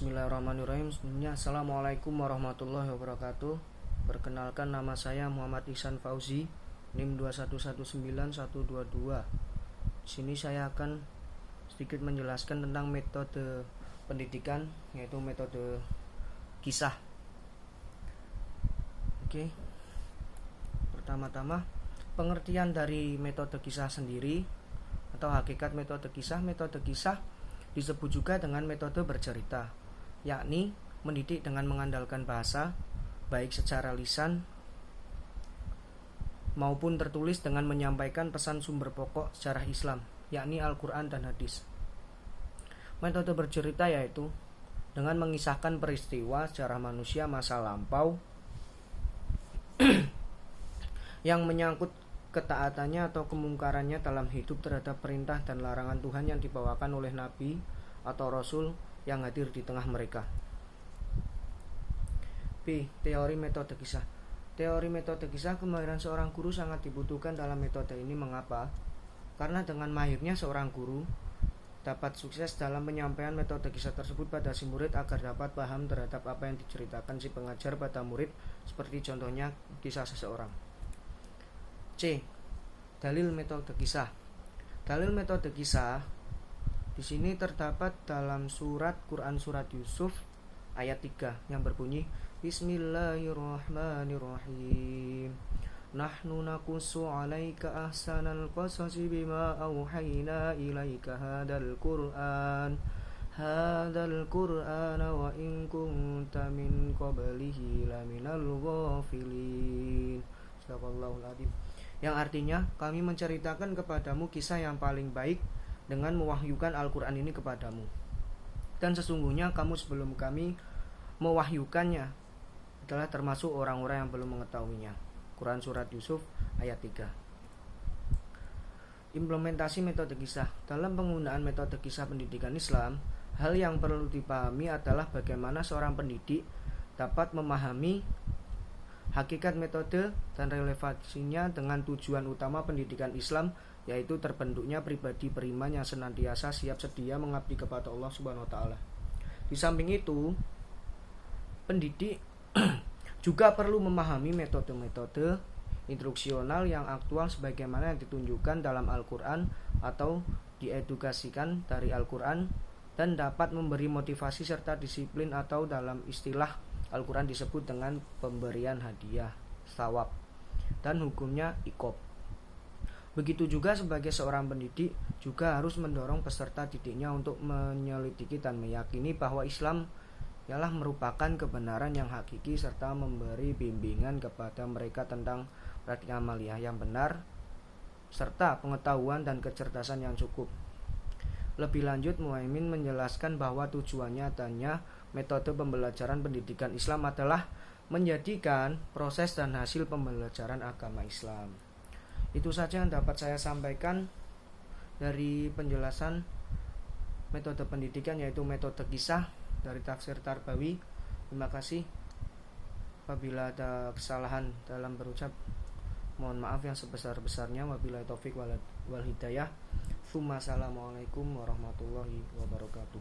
Bismillahirrahmanirrahim. Sebelumnya Assalamualaikum warahmatullahi wabarakatuh. Perkenalkan, nama saya Muhammad Ihsan Fauzi, NIM 2119122. Di sini saya akan sedikit menjelaskan tentang metode pendidikan, yaitu metode kisah. Oke. Pertama-tama, pengertian dari metode kisah sendiri atau hakikat metode kisah. Metode kisah disebut juga dengan metode bercerita, yakni mendidik dengan mengandalkan bahasa, baik secara lisan maupun tertulis, dengan menyampaikan pesan sumber pokok sejarah Islam, yakni Al-Quran dan Hadis. Metode bercerita yaitu dengan mengisahkan peristiwa sejarah manusia masa lampau yang menyangkut ketaatannya atau kemungkarannya dalam hidup terhadap perintah dan larangan Tuhan yang dibawakan oleh Nabi atau Rasul yang hadir di tengah mereka. B. Teori metode kisah. Teori metode kisah, kemahiran seorang guru sangat dibutuhkan dalam metode ini. Mengapa? Karena dengan mahirnya seorang guru dapat sukses dalam penyampaian metode kisah tersebut pada si murid agar dapat paham terhadap apa yang diceritakan si pengajar pada murid, seperti contohnya kisah seseorang. C. Dalil metode kisah. Dalil metode kisah di sini terdapat dalam Quran surat Yusuf ayat 3 yang berbunyi Bismillahirrahmanirrahim. Nahnu naqussu 'alaika ahsanal qasasi bima auhayna ilaika hadzal Qur'an wa in kunta min qablihi laminal ghafilin. Sadaqallahul adzim. Yang artinya, kami menceritakan kepadamu kisah yang paling baik dengan mewahyukan Al-Quran ini kepadamu. Dan sesungguhnya kamu sebelum kami mewahyukannya adalah termasuk orang-orang yang belum mengetahuinya. Quran surat Yusuf ayat 3. Implementasi metode kisah. Dalam penggunaan metode kisah pendidikan Islam, hal yang perlu dipahami adalah bagaimana seorang pendidik dapat memahami hakikat metode dan relevansinya dengan tujuan utama pendidikan Islam, yaitu terbentuknya pribadi beriman yang senantiasa siap sedia mengabdi kepada Allah Subhanahu wa taala. Di samping itu, pendidik juga perlu memahami metode-metode instruksional yang aktual sebagaimana yang ditunjukkan dalam Al-Quran atau diedukasikan dari Al-Quran, dan dapat memberi motivasi serta disiplin, atau dalam istilah Al-Quran disebut dengan pemberian hadiah, thawab, dan hukumnya iqab. Begitu juga sebagai seorang pendidik juga harus mendorong peserta didiknya untuk menyelidiki dan meyakini bahwa Islam ialah merupakan kebenaran yang hakiki, serta memberi bimbingan kepada mereka tentang praktik amaliyah yang benar serta pengetahuan dan kecerdasan yang cukup. Lebih lanjut, Muhaimin menjelaskan bahwa tujuannya adanya metode pembelajaran pendidikan Islam adalah menjadikan proses dan hasil pembelajaran agama Islam. Itu saja yang dapat saya sampaikan dari penjelasan metode pendidikan, yaitu metode kisah dari Tafsir Tarbawi. Terima kasih. Apabila ada kesalahan dalam berucap, mohon maaf yang sebesar-besarnya. Wabillahi taufik wal hidayah. Assalamualaikum warahmatullahi wabarakatuh.